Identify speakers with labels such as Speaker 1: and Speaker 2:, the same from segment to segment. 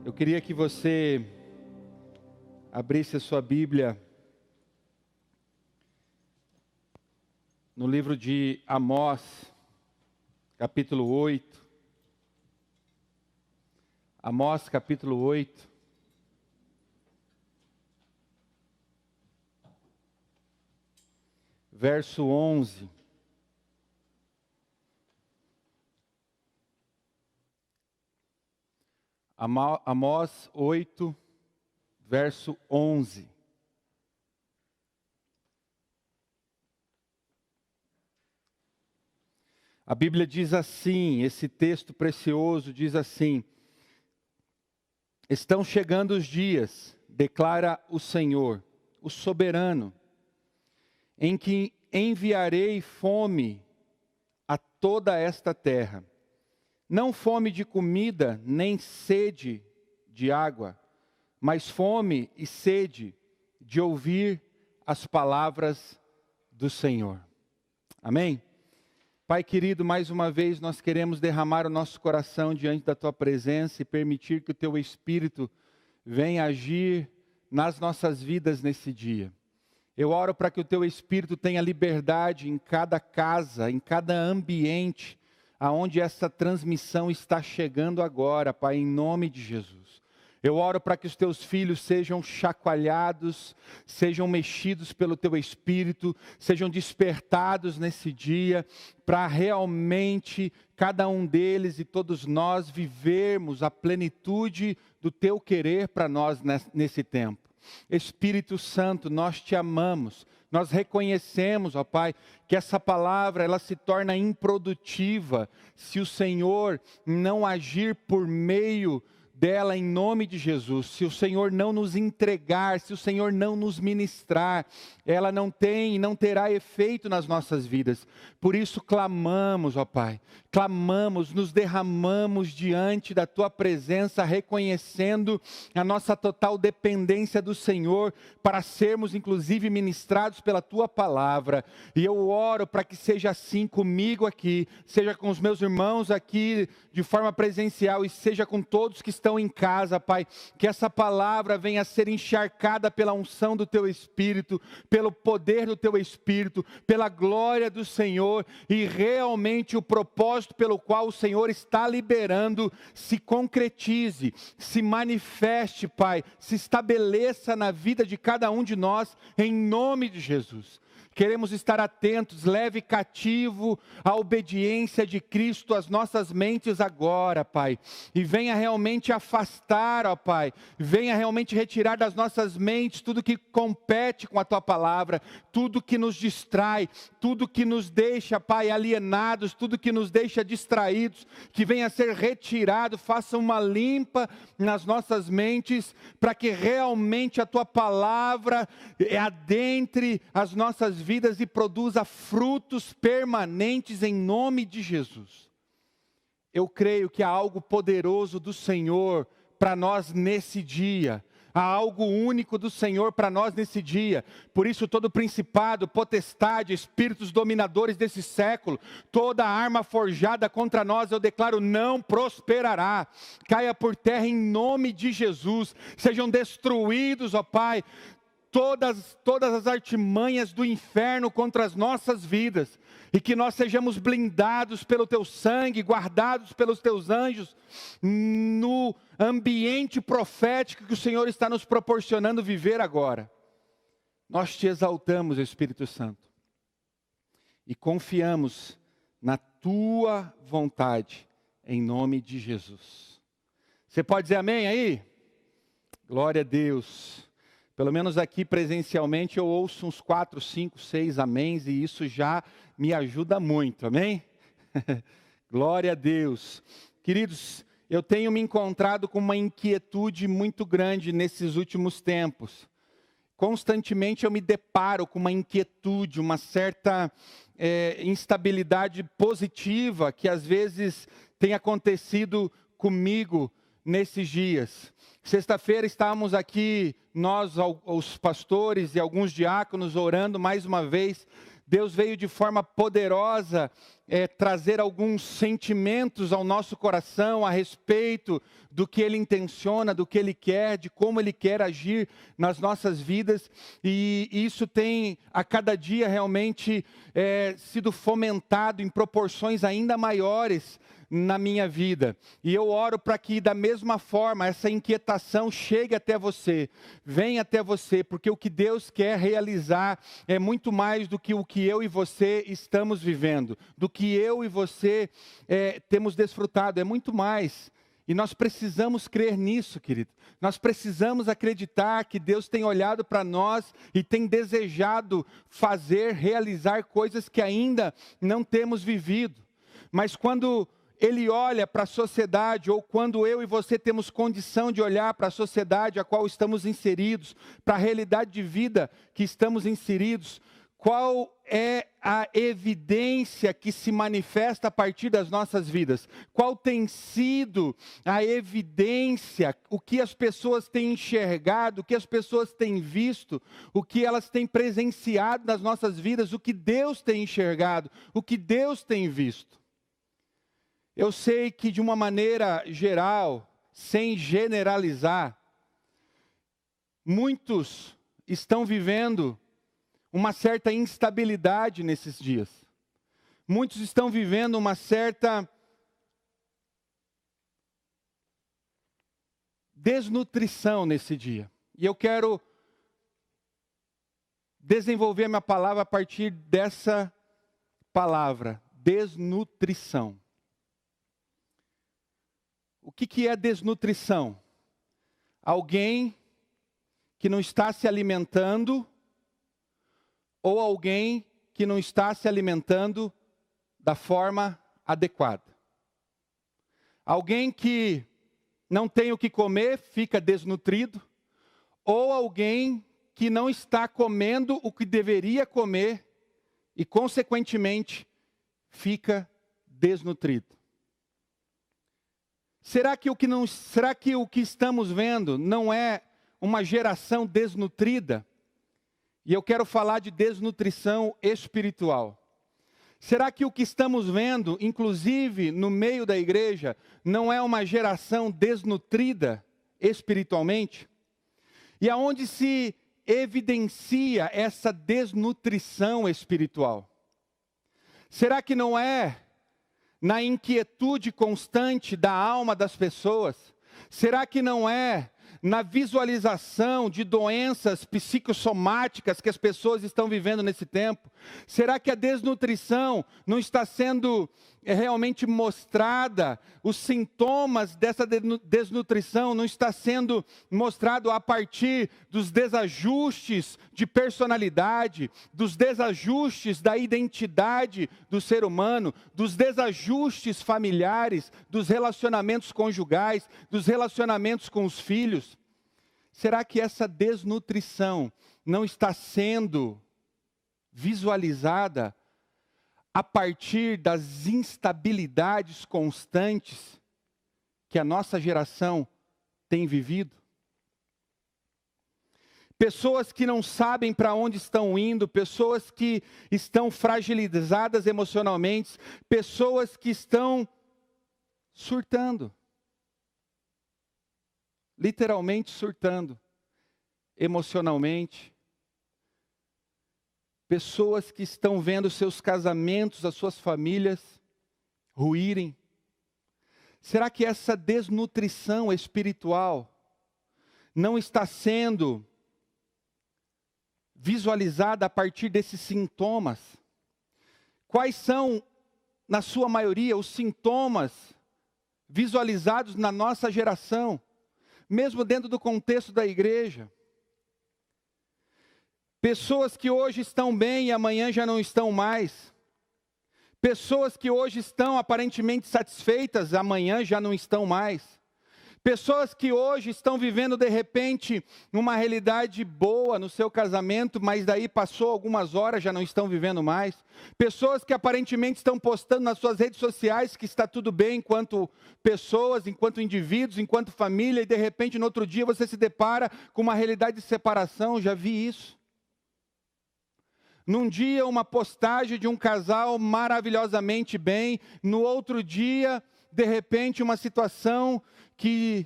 Speaker 1: Eu queria que você abrisse a sua Bíblia no livro de Amós, capítulo 8. Amós, capítulo 8. Verso 11. Amós 8, verso 11. A Bíblia diz assim, esse texto precioso diz assim: estão chegando os dias, declara o Senhor, o soberano, em que enviarei fome a toda esta terra. Não fome de comida, nem sede de água, mas fome e sede de ouvir as palavras do Senhor. Amém? Pai querido, mais uma vez nós queremos derramar o nosso coração diante da Tua presença e permitir que o Teu Espírito venha agir nas nossas vidas nesse dia. Eu oro para que o Teu Espírito tenha liberdade em cada casa, em cada ambiente, aonde essa transmissão está chegando agora, Pai, em nome de Jesus. Eu oro para que os Teus filhos sejam chacoalhados, sejam mexidos pelo Teu Espírito, sejam despertados nesse dia, para realmente cada um deles e todos nós vivermos a plenitude do Teu querer para nós nesse tempo. Espírito Santo, nós Te amamos. Nós reconhecemos, ó Pai, que essa palavra ela se torna improdutiva se o Senhor não agir por meio dela em nome de Jesus. Se o Senhor não nos entregar, se o Senhor não nos ministrar, ela não tem e não terá efeito nas nossas vidas. Por isso clamamos, ó Pai, clamamos, nos derramamos diante da Tua presença, reconhecendo a nossa total dependência do Senhor, para sermos inclusive ministrados pela Tua palavra. E eu oro para que seja assim comigo aqui, seja com os meus irmãos aqui de forma presencial e seja com todos que estão em casa, Pai, que essa palavra venha a ser encharcada pela unção do Teu Espírito, pelo poder do Teu Espírito, pela glória do Senhor, e realmente o propósito pelo qual o Senhor está liberando se concretize, se manifeste, Pai, se estabeleça na vida de cada um de nós, em nome de Jesus. Queremos estar atentos, leve cativo a obediência de Cristo às nossas mentes agora, Pai. E venha realmente afastar, ó Pai, venha realmente retirar das nossas mentes tudo que compete com a Tua palavra, tudo que nos distrai, tudo que nos deixa, Pai, alienados, tudo que nos deixa distraídos, que venha ser retirado, faça uma limpa nas nossas mentes, para que realmente a Tua palavra adentre as nossas vidas e produza frutos permanentes em nome de Jesus. Eu creio que há algo poderoso do Senhor para nós nesse dia. Há algo único do Senhor para nós nesse dia. Por isso todo principado, potestade, espíritos dominadores desse século, toda arma forjada contra nós, eu declaro, não prosperará. Caia por terra em nome de Jesus. Sejam destruídos, ó Pai, todas as artimanhas do inferno contra as nossas vidas, e que nós sejamos blindados pelo Teu sangue, guardados pelos Teus anjos, no ambiente profético que o Senhor está nos proporcionando viver agora. Nós Te exaltamos, Espírito Santo, e confiamos na Tua vontade, em nome de Jesus. Você pode dizer amém aí? Glória a Deus. Pelo menos aqui presencialmente eu ouço uns 4, 5, 6 améns e isso já me ajuda muito, amém? Glória a Deus. Queridos, eu tenho me encontrado com uma inquietude muito grande nesses últimos tempos. Constantemente eu me deparo com uma inquietude, uma certa instabilidade positiva que às vezes tem acontecido comigo nesses dias. Sexta-feira estávamos aqui, nós, os pastores e alguns diáconos, orando mais uma vez. Deus veio de forma poderosa trazer alguns sentimentos ao nosso coração a respeito do que Ele intenciona, do que Ele quer, de como Ele quer agir nas nossas vidas. E isso tem a cada dia realmente sido fomentado em proporções ainda maiores na minha vida. E eu oro para que da mesma forma essa inquietação chegue até você, venha até você, porque o que Deus quer realizar é muito mais do que o que eu e você estamos vivendo, do que eu e você temos desfrutado, é muito mais. E nós precisamos crer nisso, querido. Nós precisamos acreditar que Deus tem olhado para nós e tem desejado fazer, realizar coisas que ainda não temos vivido. Mas quando Ele olha para a sociedade, ou quando eu e você temos condição de olhar para a sociedade a qual estamos inseridos, para a realidade de vida que estamos inseridos, qual é a evidência que se manifesta a partir das nossas vidas? Qual tem sido a evidência, o que as pessoas têm enxergado, o que as pessoas têm visto, o que elas têm presenciado nas nossas vidas, o que Deus tem enxergado, o que Deus tem visto? Eu sei que de uma maneira geral, sem generalizar, muitos estão vivendo uma certa instabilidade nesses dias. Muitos estão vivendo uma certa desnutrição nesse dia. E eu quero desenvolver a minha palavra a partir dessa palavra, desnutrição. O que é desnutrição? Alguém que não está se alimentando, ou alguém que não está se alimentando da forma adequada. Alguém que não tem o que comer, fica desnutrido, ou alguém que não está comendo o que deveria comer e, consequentemente, fica desnutrido. Será que o que estamos vendo não é uma geração desnutrida? E eu quero falar de desnutrição espiritual. Será que o que estamos vendo, inclusive no meio da igreja, não é uma geração desnutrida espiritualmente? E aonde se evidencia essa desnutrição espiritual? Será que não é na inquietude constante da alma das pessoas? Será que não é na visualização de doenças psicossomáticas que as pessoas estão vivendo nesse tempo? Será que a desnutrição não está sendo realmente mostrada? Os sintomas dessa desnutrição não está sendo mostrado a partir dos desajustes de personalidade, dos desajustes da identidade do ser humano, dos desajustes familiares, dos relacionamentos conjugais, dos relacionamentos com os filhos? Será que essa desnutrição não está sendo visualizada a partir das instabilidades constantes que a nossa geração tem vivido? Pessoas que não sabem para onde estão indo, pessoas que estão fragilizadas emocionalmente, pessoas que estão surtando. Literalmente surtando, emocionalmente. Pessoas que estão vendo seus casamentos, as suas famílias ruírem. Será que essa desnutrição espiritual não está sendo visualizada a partir desses sintomas? Quais são, na sua maioria, os sintomas visualizados na nossa geração? Mesmo dentro do contexto da igreja. Pessoas que hoje estão bem e amanhã já não estão mais. Pessoas que hoje estão aparentemente satisfeitas, amanhã já não estão mais. Pessoas que hoje estão vivendo de repente uma realidade boa no seu casamento, mas daí passou algumas horas, já não estão vivendo mais. Pessoas que aparentemente estão postando nas suas redes sociais que está tudo bem enquanto pessoas, enquanto indivíduos, enquanto família, e de repente no outro dia você se depara com uma realidade de separação. Já vi isso. Num dia, uma postagem de um casal maravilhosamente bem. No outro dia, de repente, uma situação que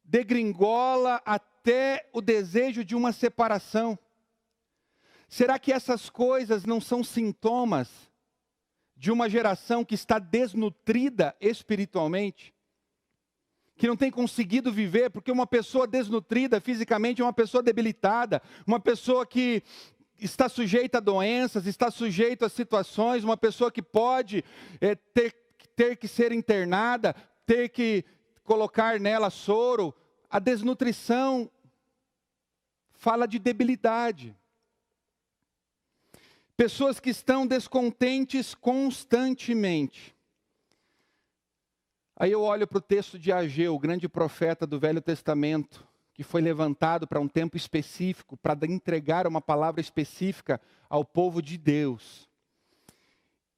Speaker 1: degringola até o desejo de uma separação. Será que essas coisas não são sintomas de uma geração que está desnutrida espiritualmente? Que não tem conseguido viver, porque uma pessoa desnutrida fisicamente é uma pessoa debilitada, uma pessoa que está sujeita a doenças, está sujeita a situações, uma pessoa que pode ter que ser internada, ter que colocar nela soro. A desnutrição fala de debilidade. Pessoas que estão descontentes constantemente. Aí eu olho para o texto de Ageu, o grande profeta do Velho Testamento, que foi levantado para um tempo específico, para entregar uma palavra específica ao povo de Deus.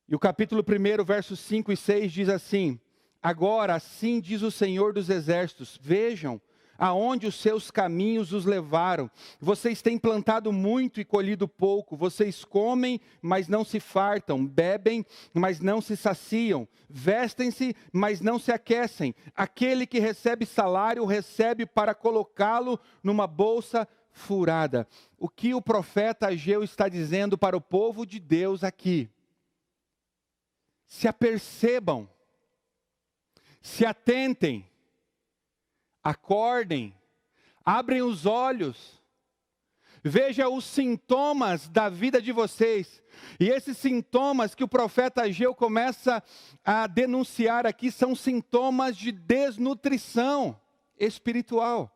Speaker 1: E o capítulo 1, versos 5 e 6 diz assim: agora assim diz o Senhor dos Exércitos, vejam aonde os seus caminhos os levaram. Vocês têm plantado muito e colhido pouco. Vocês comem, mas não se fartam. Bebem, mas não se saciam. Vestem-se, mas não se aquecem. Aquele que recebe salário, recebe para colocá-lo numa bolsa furada. O que o profeta Ageu está dizendo para o povo de Deus aqui? Se apercebam, se atentem, acordem, abrem os olhos, veja os sintomas da vida de vocês. E esses sintomas que o profeta Ageu começa a denunciar aqui são sintomas de desnutrição espiritual.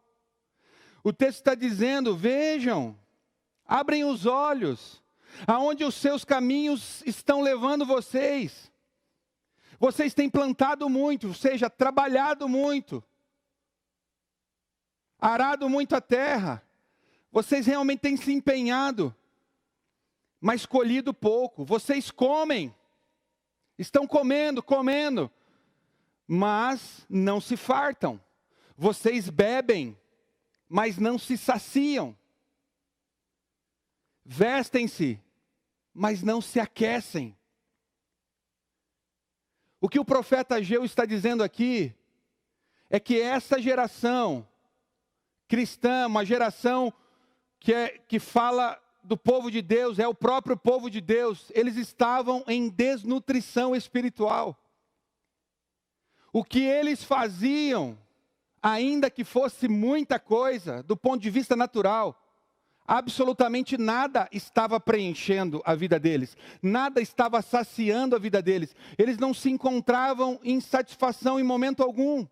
Speaker 1: O texto está dizendo, vejam, abrem os olhos, aonde os seus caminhos estão levando vocês. Vocês têm plantado muito, ou seja, trabalhado muito, arado muito a terra, vocês realmente têm se empenhado, mas colhido pouco. Vocês comem, estão comendo, mas não se fartam. Vocês bebem, mas não se saciam. Vestem-se, mas não se aquecem. O que o profeta Ageu está dizendo aqui é que essa geração cristã, uma geração que fala do povo de Deus, é o próprio povo de Deus, eles estavam em desnutrição espiritual. O que eles faziam, ainda que fosse muita coisa, do ponto de vista natural, absolutamente nada estava preenchendo a vida deles, nada estava saciando a vida deles, eles não se encontravam em satisfação em momento algum.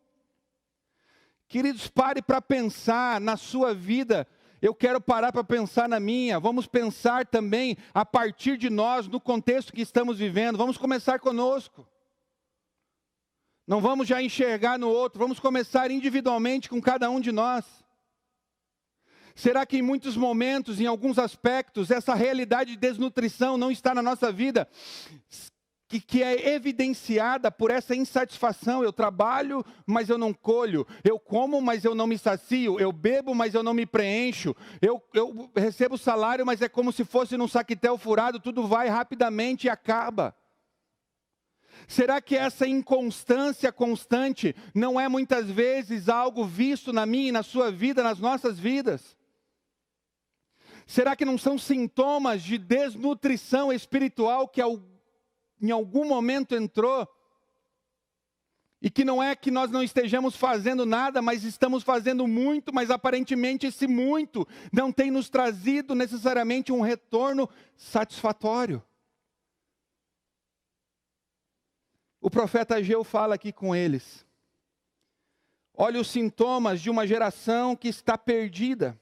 Speaker 1: Queridos, pare para pensar na sua vida. Eu quero parar para pensar na minha. Vamos pensar também a partir de nós, no contexto que estamos vivendo. Vamos começar conosco. Não vamos já enxergar no outro. Vamos começar individualmente com cada um de nós. Será que em muitos momentos, em alguns aspectos, essa realidade de desnutrição não está na nossa vida? Que é evidenciada por essa insatisfação. Eu trabalho, mas eu não colho. Eu como, mas eu não me sacio. Eu bebo, mas eu não me preencho. Eu recebo salário, mas é como se fosse num saquetel furado. Tudo vai rapidamente e acaba. Será que essa inconstância constante não é muitas vezes algo visto na minha e na sua vida, nas nossas vidas? Será que não são sintomas de desnutrição espiritual que em algum momento entrou, e que não é que nós não estejamos fazendo nada, mas estamos fazendo muito, mas aparentemente esse muito não tem nos trazido necessariamente um retorno satisfatório. O profeta Ageu fala aqui com eles. Olha os sintomas de uma geração que está perdida.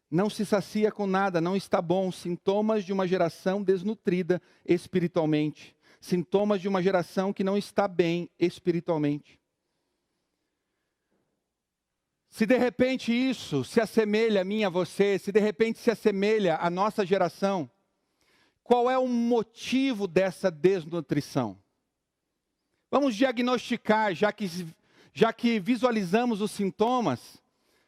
Speaker 1: Não se sacia com nada, não está bom. Sintomas de uma geração desnutrida espiritualmente. Sintomas de uma geração que não está bem espiritualmente. Se de repente isso se assemelha a mim, a você, se de repente se assemelha à nossa geração, qual é o motivo dessa desnutrição? Vamos diagnosticar, já que visualizamos os sintomas.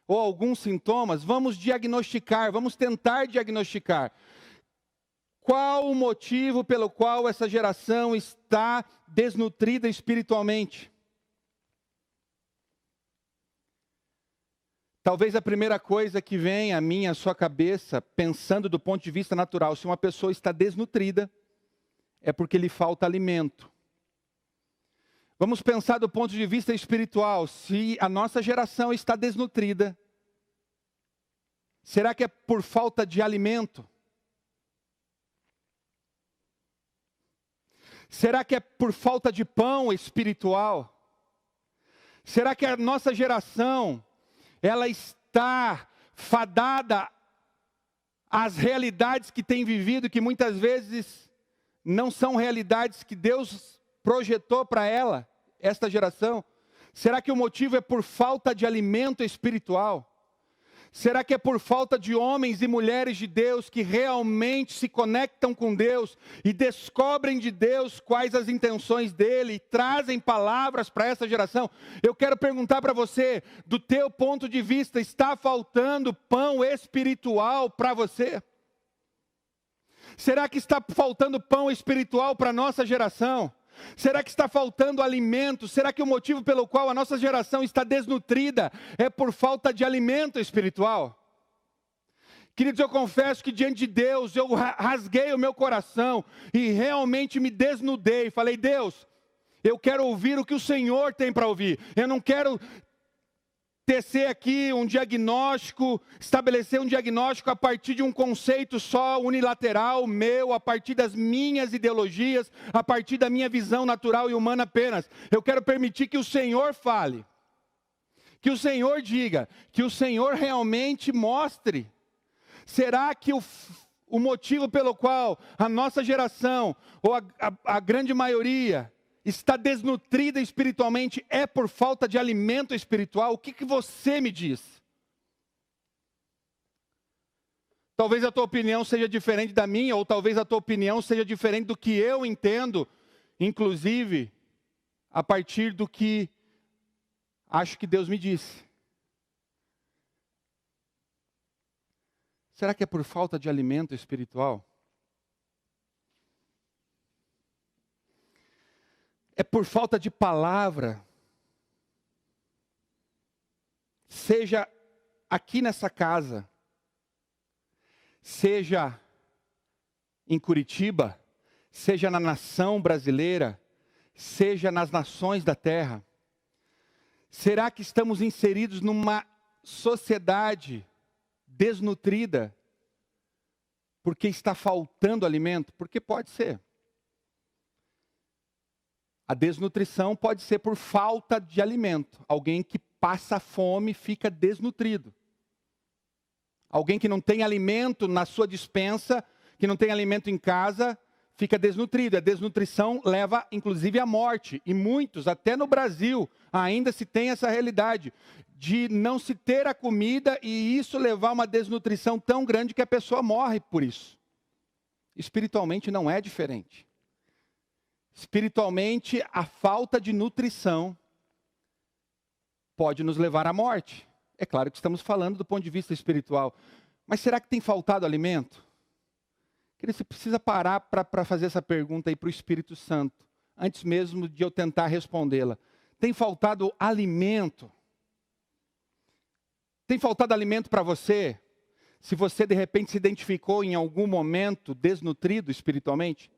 Speaker 1: ou alguns sintomas, vamos diagnosticar, vamos tentar diagnosticar. Qual o motivo pelo qual essa geração está desnutrida espiritualmente? Talvez a primeira coisa que vem à minha, à sua cabeça, pensando do ponto de vista natural, se uma pessoa está desnutrida, é porque lhe falta alimento. Vamos pensar do ponto de vista espiritual, se a nossa geração está desnutrida, será que é por falta de alimento? Será que é por falta de pão espiritual? Será que a nossa geração, ela está fadada às realidades que tem vivido, que muitas vezes não são realidades que Deus projetou para ela, esta geração? Será que o motivo é por falta de alimento espiritual? Será que é por falta de homens e mulheres de Deus que realmente se conectam com Deus e descobrem de Deus quais as intenções dele e trazem palavras para essa geração? Eu quero perguntar para você, do teu ponto de vista, está faltando pão espiritual para você? Será que está faltando pão espiritual para a nossa geração? Será que está faltando alimento? Será que o motivo pelo qual a nossa geração está desnutrida é por falta de alimento espiritual? Queridos, eu confesso que diante de Deus eu rasguei o meu coração e realmente me desnudei. Falei, Deus, eu quero ouvir o que o Senhor tem para ouvir. Eu não quero tecer aqui um diagnóstico, estabelecer um diagnóstico a partir de um conceito só unilateral meu, a partir das minhas ideologias, a partir da minha visão natural e humana apenas. Eu quero permitir que o Senhor fale, que o Senhor diga, que o Senhor realmente mostre. Será que o motivo pelo qual a nossa geração, ou a grande maioria, está desnutrida espiritualmente é por falta de alimento espiritual? O que você me diz? Talvez a tua opinião seja diferente da minha, ou talvez a tua opinião seja diferente do que eu entendo, inclusive a partir do que acho que Deus me disse. Será que é por falta de alimento espiritual? É por falta de palavra, seja aqui nessa casa, seja em Curitiba, seja na nação brasileira, seja nas nações da terra. Será que estamos inseridos numa sociedade desnutrida porque está faltando alimento? Porque pode ser. A desnutrição pode ser por falta de alimento. Alguém que passa fome fica desnutrido. Alguém que não tem alimento na sua despensa, que não tem alimento em casa, fica desnutrido. A desnutrição leva inclusive à morte. E muitos, até no Brasil, ainda se tem essa realidade de não se ter a comida e isso levar a uma desnutrição tão grande que a pessoa morre por isso. Espiritualmente não é diferente. Espiritualmente, a falta de nutrição pode nos levar à morte. É claro que estamos falando do ponto de vista espiritual. Mas será que tem faltado alimento? Você precisa parar para fazer essa pergunta aí para o Espírito Santo, antes mesmo de eu tentar respondê-la. Tem faltado alimento? Tem faltado alimento para você? Se você de repente se identificou em algum momento desnutrido espiritualmente?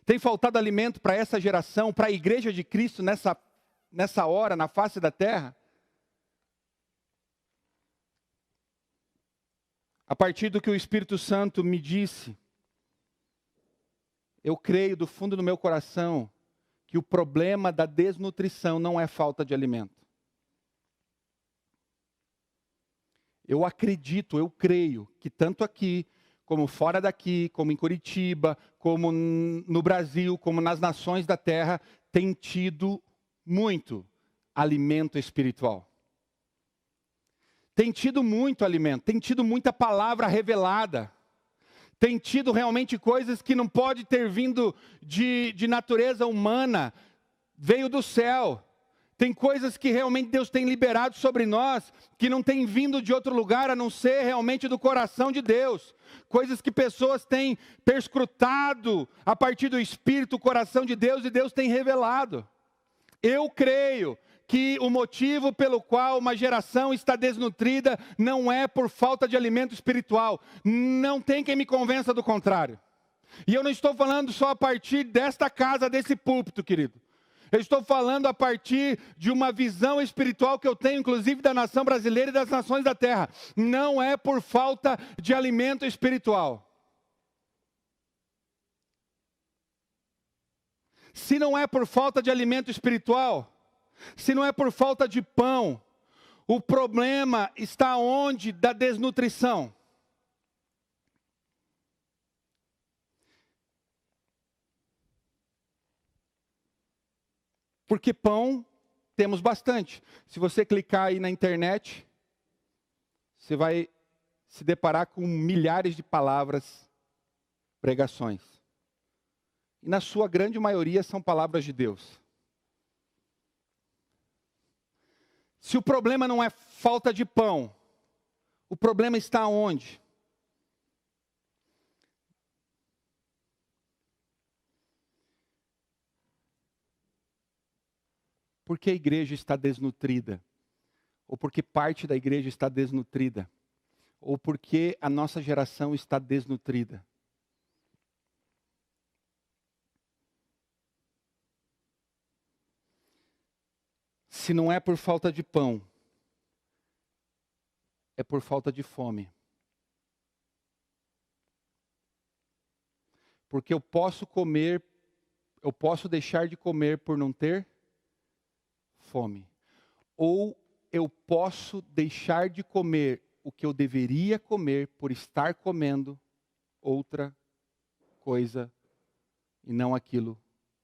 Speaker 1: Tem faltado alimento para essa geração, para a igreja de Cristo nessa hora, na face da terra? A partir do que o Espírito Santo me disse, eu creio do fundo do meu coração que o problema da desnutrição não é falta de alimento. Eu acredito, eu creio que tanto aqui, como fora daqui, como em Curitiba, como no Brasil, como nas nações da terra, tem tido muito alimento espiritual. Tem tido muito alimento, tem tido muita palavra revelada. Tem tido realmente coisas que não pode ter vindo de natureza humana, veio do céu. Tem coisas que realmente Deus tem liberado sobre nós, que não tem vindo de outro lugar, a não ser realmente do coração de Deus. Coisas que pessoas têm perscrutado a partir do Espírito, o coração de Deus, e Deus tem revelado. Eu creio que o motivo pelo qual uma geração está desnutrida não é por falta de alimento espiritual. Não tem quem me convença do contrário. E eu não estou falando só a partir desta casa, desse púlpito, querido. Eu estou falando a partir de uma visão espiritual que eu tenho, inclusive da nação brasileira e das nações da terra. Não é por falta de alimento espiritual. Se não é por falta de alimento espiritual, se não é por falta de pão, o problema está onde? Da desnutrição. Porque pão temos bastante. Se você clicar aí na internet, você vai se deparar com milhares de palavras, pregações. E na sua grande maioria são palavras de Deus. Se o problema não é falta de pão, o problema está onde? Porque a igreja está desnutrida, ou porque parte da igreja está desnutrida, ou porque a nossa geração está desnutrida. Se não é por falta de pão, é por falta de fome. Porque eu posso comer, eu posso deixar de comer por não ter fome. Ou eu posso deixar de comer o que eu deveria comer por estar comendo outra coisa e não aquilo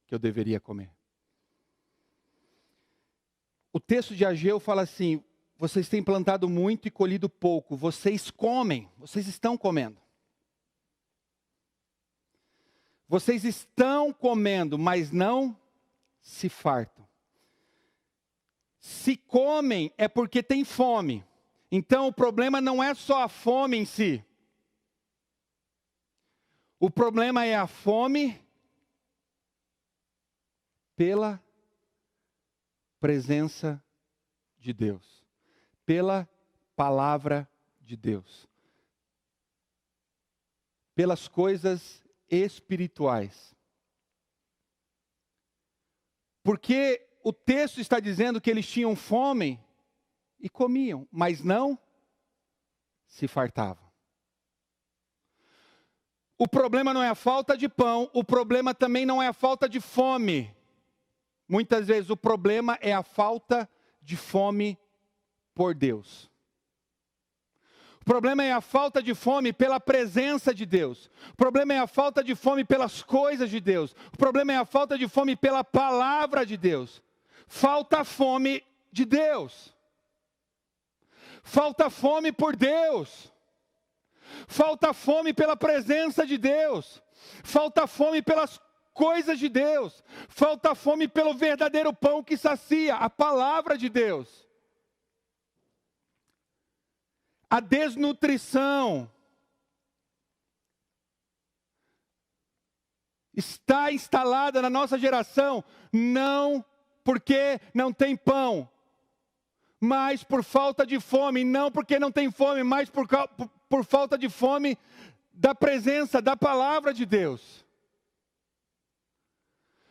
Speaker 1: que eu deveria comer. O texto de Ageu fala assim: vocês têm plantado muito e colhido pouco, vocês comem, vocês estão comendo. Vocês estão comendo, mas não se fartam. Se comem é porque tem fome. Então o problema não é só a fome em si. O problema é a fome pela presença de Deus, pela palavra de Deus, pelas coisas espirituais. Porque o texto está dizendo que eles tinham fome e comiam, mas não se fartavam. O problema não é a falta de pão, o problema também não é a falta de fome. Muitas vezes o problema é a falta de fome por Deus. O problema é a falta de fome pela presença de Deus. O problema é a falta de fome pelas coisas de Deus. O problema é a falta de fome pela palavra de Deus. Falta fome de Deus. Falta fome por Deus. Falta fome pela presença de Deus. Falta fome pelas coisas de Deus. Falta fome pelo verdadeiro pão que sacia, a palavra de Deus. A desnutrição está instalada na nossa geração, não porque não tem pão, mas por falta de fome. Não porque não tem fome, mas por falta de fome da presença, da palavra de Deus.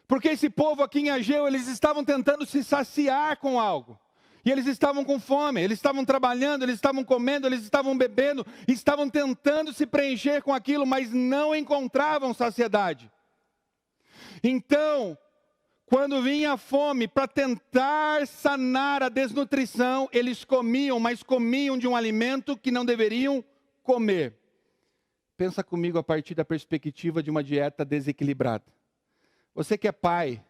Speaker 1: Porque esse povo aqui em Ageu, eles estavam tentando se saciar com algo. E eles estavam com fome, eles estavam trabalhando, eles estavam comendo, eles estavam bebendo, estavam tentando se preencher com aquilo, mas não encontravam saciedade. Então, quando vinha a fome, para tentar sanar a desnutrição, eles comiam, mas comiam de um alimento que não deveriam comer. Pensa comigo a partir da perspectiva de uma dieta desequilibrada. Você que é pai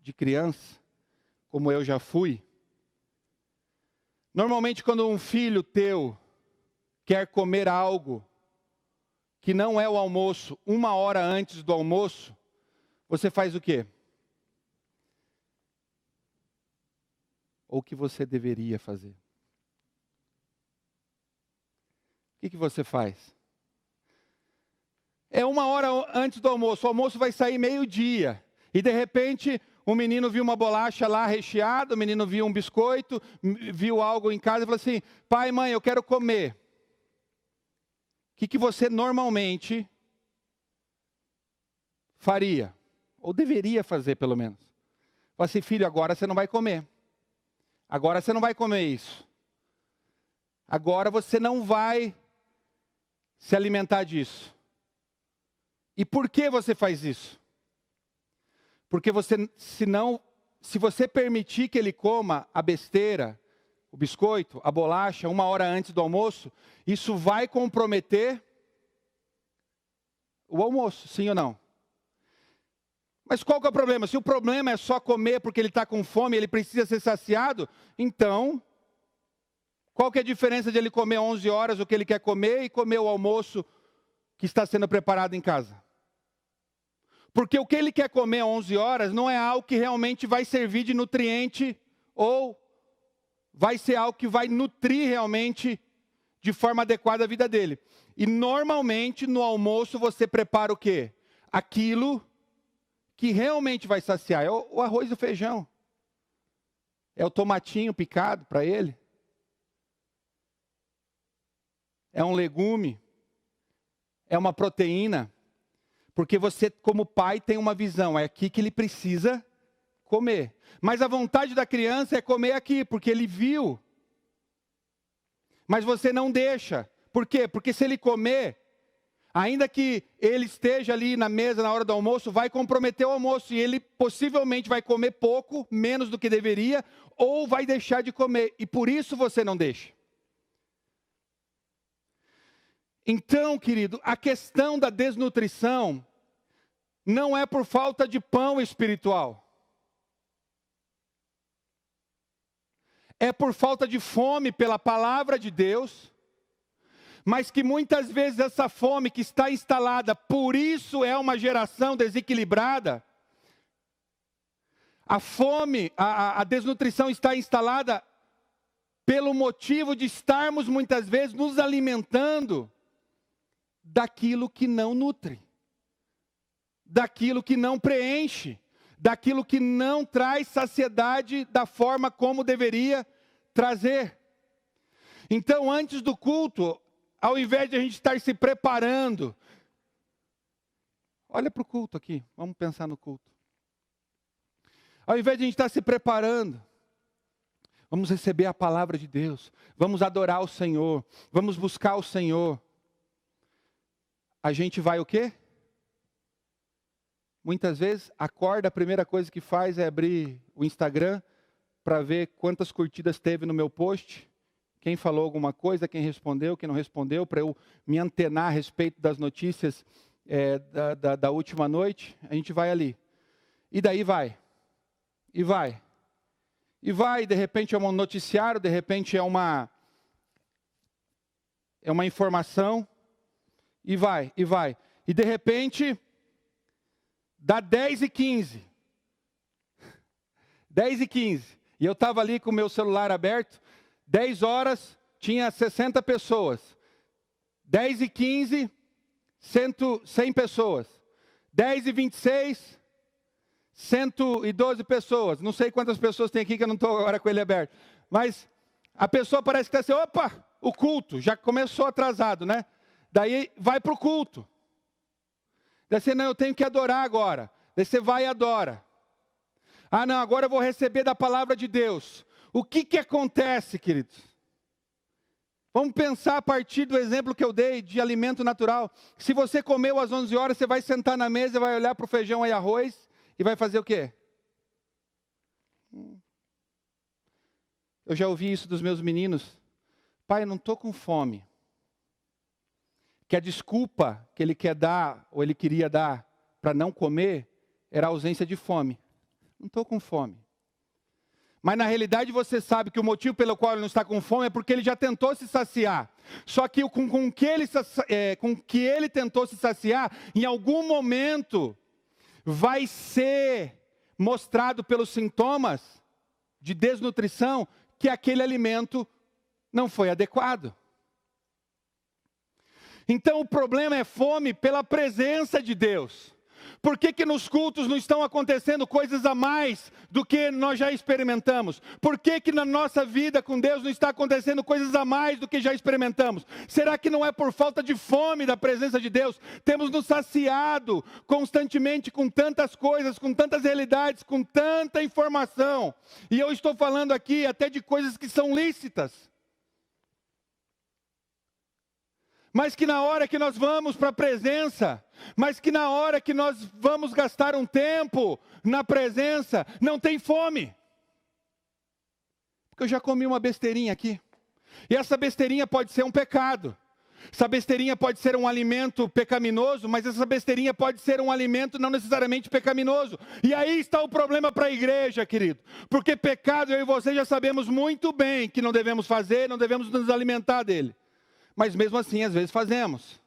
Speaker 1: de criança, como eu já fui, normalmente quando um filho teu quer comer algo que não é o almoço, 1 hora antes do almoço, você faz o quê? ou o que você deveria fazer? O que você faz? É 1 hora antes do almoço, o almoço vai sair meio-dia. E de repente, o menino viu uma bolacha lá recheada, o menino viu um biscoito, viu algo em casa e falou assim: pai, mãe, eu quero comer. O que você normalmente faria? Ou deveria fazer, pelo menos. Fala assim: filho, agora você não vai comer. Agora você não vai comer isso. Agora você não vai se alimentar disso. E por que você faz isso? Porque se você permitir que ele coma a besteira, o biscoito, a bolacha, 1 hora antes do almoço, isso vai comprometer o almoço, sim ou não? Mas qual que é o problema? Se o problema é só comer porque ele está com fome, ele precisa ser saciado, então, qual que é a diferença de ele comer 11 horas o que ele quer comer e comer o almoço que está sendo preparado em casa? Porque o que ele quer comer 11 horas não é algo que realmente vai servir de nutriente ou vai ser algo que vai nutrir realmente de forma adequada a vida dele. E normalmente no almoço você prepara o quê? Aquilo que realmente vai saciar. É o arroz e o feijão. É o tomatinho picado para ele. É um legume. É uma proteína. Porque você, como pai, tem uma visão. É aqui que ele precisa comer. Mas a vontade da criança é comer aqui, porque ele viu. Mas você não deixa. Por quê? Porque se ele comer, ainda que ele esteja ali na mesa na hora do almoço, vai comprometer o almoço. E ele possivelmente vai comer pouco, menos do que deveria, ou vai deixar de comer. E por isso você não deixa. Então, querido, a questão da desnutrição não é por falta de pão espiritual. É por falta de fome pela palavra de Deus, mas que muitas vezes essa fome que está instalada, por isso é uma geração desequilibrada. A fome, a desnutrição está instalada pelo motivo de estarmos muitas vezes nos alimentando daquilo que não nutre, daquilo que não preenche, daquilo que não traz saciedade da forma como deveria trazer. Então, antes do culto, ao invés de a gente estar se preparando, olha para o culto aqui, vamos pensar no culto. Ao invés de a gente estar se preparando, vamos receber a palavra de Deus, vamos adorar o Senhor, vamos buscar o Senhor. A gente vai o quê? Muitas vezes, acorda, a primeira coisa que faz é abrir o Instagram para ver quantas curtidas teve no meu post, quem falou alguma coisa, quem respondeu, quem não respondeu, para eu me antenar a respeito das notícias da última noite. A gente vai ali. E daí vai. E vai. E vai, de repente é um noticiário, de repente é uma informação. E vai, e vai. E de repente, dá 10h15. 10h15. E eu estava ali com o meu celular aberto. 10 horas, tinha 60 pessoas. 10h15, 100 pessoas. 10h26, 112 pessoas. Não sei quantas pessoas tem aqui que eu não estou agora com ele aberto. Mas a pessoa parece que está assim, opa, o culto já começou atrasado, né? Daí vai para o culto. Daí você, não, eu tenho que adorar agora. Daí você vai e adora. Ah, não, agora eu vou receber da palavra de Deus. O que acontece, queridos? Vamos pensar a partir do exemplo que eu dei de alimento natural. Se você comeu às 11 horas, você vai sentar na mesa, vai olhar para o feijão e arroz e vai fazer o quê? Eu já ouvi isso dos meus meninos. Pai, eu não estou com fome. Que a desculpa que ele quer dar, ou ele queria dar, para não comer, era a ausência de fome. Não estou com fome. Mas na realidade você sabe que o motivo pelo qual ele não está com fome é porque ele já tentou se saciar. Só que com que ele tentou se saciar, em algum momento vai ser mostrado pelos sintomas de desnutrição que aquele alimento não foi adequado. Então o problema é fome pela presença de Deus. Por que nos cultos não estão acontecendo coisas a mais do que nós já experimentamos? Por que na nossa vida com Deus não está acontecendo coisas a mais do que já experimentamos? Será que não é por falta de fome da presença de Deus? Temos nos saciado constantemente com tantas coisas, com tantas realidades, com tanta informação. E eu estou falando aqui até de coisas que são lícitas. Mas que na hora que nós vamos para a presença, mas que na hora que nós vamos gastar um tempo na presença, não tem fome. Porque eu já comi uma besteirinha aqui. E essa besteirinha pode ser um pecado. Essa besteirinha pode ser um alimento pecaminoso, mas essa besteirinha pode ser um alimento não necessariamente pecaminoso. E aí está o problema para a igreja, querido. Porque pecado, eu e você já sabemos muito bem que não devemos fazer, não devemos nos alimentar dele. Mas mesmo assim, às vezes fazemos.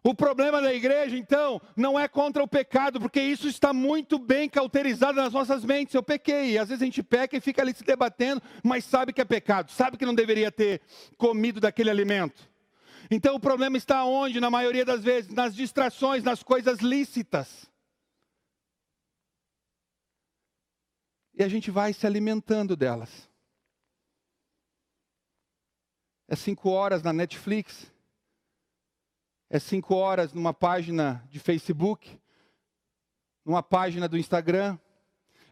Speaker 1: O problema da igreja, então, não é contra o pecado, porque isso está muito bem cauterizado nas nossas mentes. Eu pequei, e às vezes a gente peca e fica ali se debatendo, mas sabe que é pecado, sabe que não deveria ter comido daquele alimento. Então o problema está onde? Na maioria das vezes, nas distrações, nas coisas lícitas. E a gente vai se alimentando delas. É 5 horas na Netflix, é 5 horas numa página de Facebook, numa página do Instagram,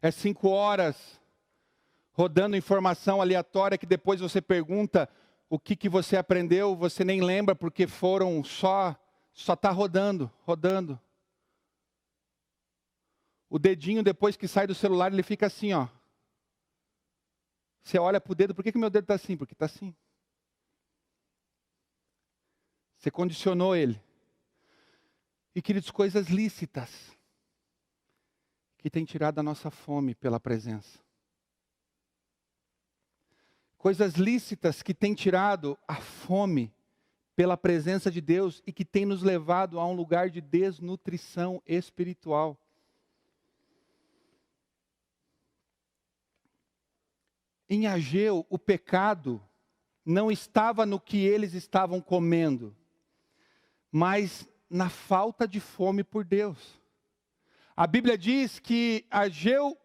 Speaker 1: é 5 horas rodando informação aleatória que depois você pergunta o que você aprendeu, você nem lembra porque foram só está rodando. O dedinho depois que sai do celular ele fica assim, ó. Você olha para o dedo, por que meu dedo está assim? Porque está assim. Você condicionou ele. E, queridos, coisas lícitas que têm tirado a nossa fome pela presença. Coisas lícitas que têm tirado a fome pela presença de Deus e que têm nos levado a um lugar de desnutrição espiritual. Em Ageu, o pecado não estava no que eles estavam comendo, mas na falta de fome por Deus. A Bíblia diz que Ageu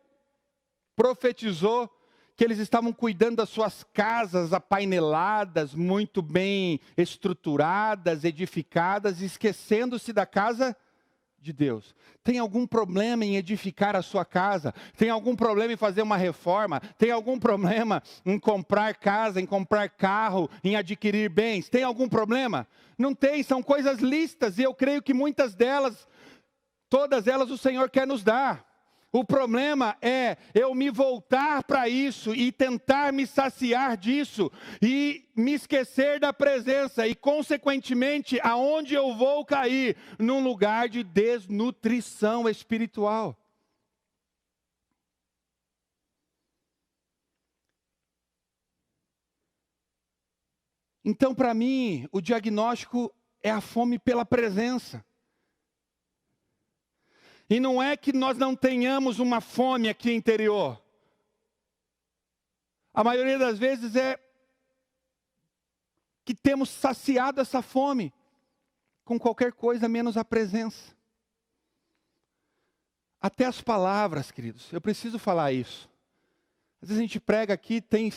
Speaker 1: profetizou que eles estavam cuidando das suas casas apaineladas, muito bem estruturadas, edificadas, esquecendo-se da casa de Deus. Tem algum problema em edificar a sua casa? Tem algum problema em fazer uma reforma? Tem algum problema em comprar casa, em comprar carro, em adquirir bens? Tem algum problema? Não tem, são coisas lícitas e eu creio que muitas delas, todas elas o Senhor quer nos dar. O problema é eu me voltar para isso e tentar me saciar disso e me esquecer da presença e, consequentemente, aonde eu vou cair? Num lugar de desnutrição espiritual. Então, para mim, o diagnóstico é a fome pela presença. E não é que nós não tenhamos uma fome aqui interior. A maioria das vezes é que temos saciado essa fome com qualquer coisa menos a presença. Até as palavras, queridos, eu preciso falar isso. Às vezes a gente prega aqui, tem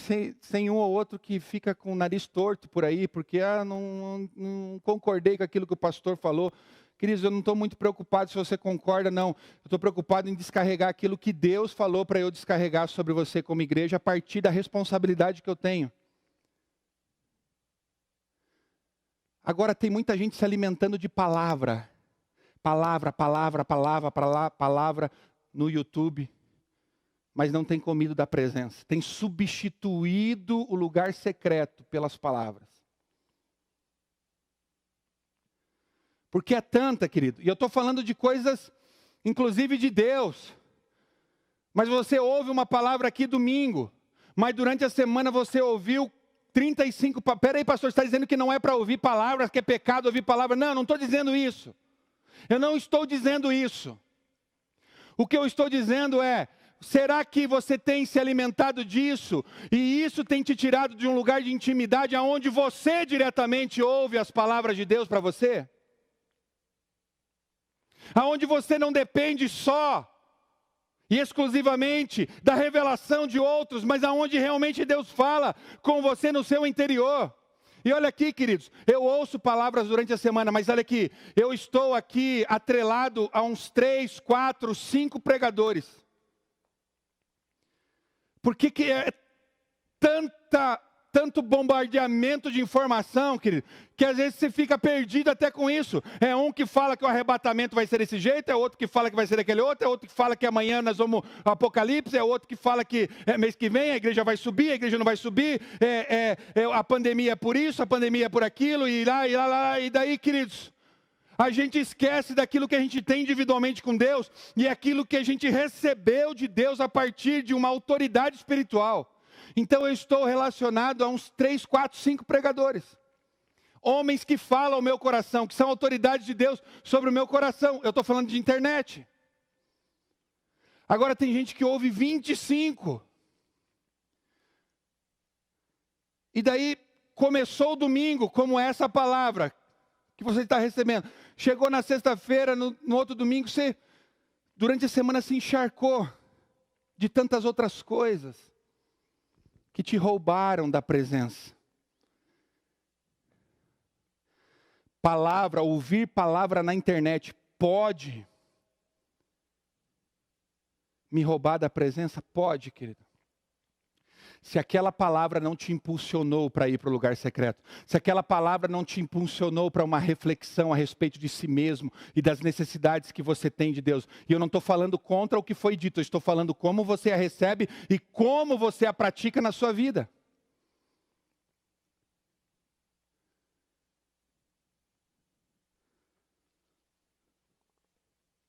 Speaker 1: um ou outro que fica com o nariz torto por aí, porque não concordei com aquilo que o pastor falou. Queridos, eu não estou muito preocupado se você concorda, não. Eu estou preocupado em descarregar aquilo que Deus falou para eu descarregar sobre você como igreja, a partir da responsabilidade que eu tenho. Agora tem muita gente se alimentando de palavra. Palavra no YouTube. Mas não tem comido da presença. Tem substituído o lugar secreto pelas palavras. Porque é tanta, querido. E eu estou falando de coisas, inclusive de Deus. Mas você ouve uma palavra aqui domingo. Mas durante a semana você ouviu 35... Peraí, pastor, você está dizendo que não é para ouvir palavras, que é pecado ouvir palavras. Não, não estou dizendo isso. Eu não estou dizendo isso. O que eu estou dizendo é, Será que você tem se alimentado disso? E isso tem te tirado de um lugar de intimidade aonde você diretamente ouve as palavras de Deus para você? Aonde você não depende só e exclusivamente da revelação de outros, mas aonde realmente Deus fala com você no seu interior. E olha aqui, queridos, eu ouço palavras durante a semana, mas olha aqui, eu estou aqui atrelado a uns 3, 4, 5 pregadores. Por que é tanto bombardeamento de informação, querido, que às vezes você fica perdido até com isso? É um que fala que o arrebatamento vai ser desse jeito, é outro que fala que vai ser daquele outro, é outro que fala que amanhã nós vamos ao Apocalipse, é outro que fala que mês que vem a igreja vai subir, a igreja não vai subir, a pandemia é por isso, a pandemia é por aquilo, e daí, queridos, a gente esquece daquilo que a gente tem individualmente com Deus, e aquilo que a gente recebeu de Deus a partir de uma autoridade espiritual. Então eu estou relacionado a uns 3, 4, 5 pregadores. Homens que falam ao meu coração, que são autoridades de Deus sobre o meu coração. Eu estou falando de internet. Agora tem gente que ouve 25. E daí começou o domingo, como essa palavra que você está recebendo. Chegou na sexta-feira, no outro domingo, você durante a semana se encharcou de tantas outras coisas que te roubaram da presença. Palavra, ouvir palavra na internet pode me roubar da presença? Pode, querido. Se aquela palavra não te impulsionou para ir para o lugar secreto, se aquela palavra não te impulsionou para uma reflexão a respeito de si mesmo e das necessidades que você tem de Deus, e eu não estou falando contra o que foi dito, eu estou falando como você a recebe e como você a pratica na sua vida.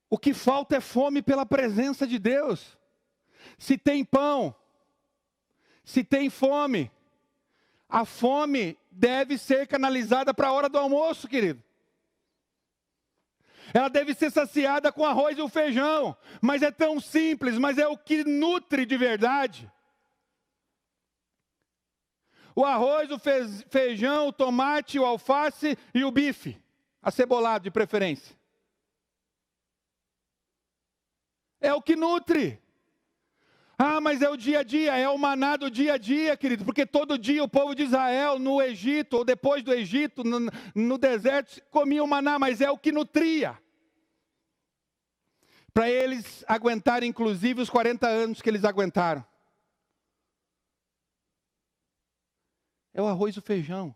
Speaker 1: O que falta é fome pela presença de Deus. Se tem pão, se tem fome, a fome deve ser canalizada para a hora do almoço, querido. Ela deve ser saciada com arroz e o feijão, mas é tão simples, mas é o que nutre de verdade. O arroz, o feijão, o tomate, o alface e o bife, acebolado de preferência. É o que nutre. Ah, mas é o dia a dia, é o maná do dia a dia, querido, porque todo dia o povo de Israel, no Egito, ou depois do Egito, no deserto, comia o maná, mas é o que nutria. Para eles aguentarem, inclusive, os 40 anos que eles aguentaram. É o arroz e o feijão.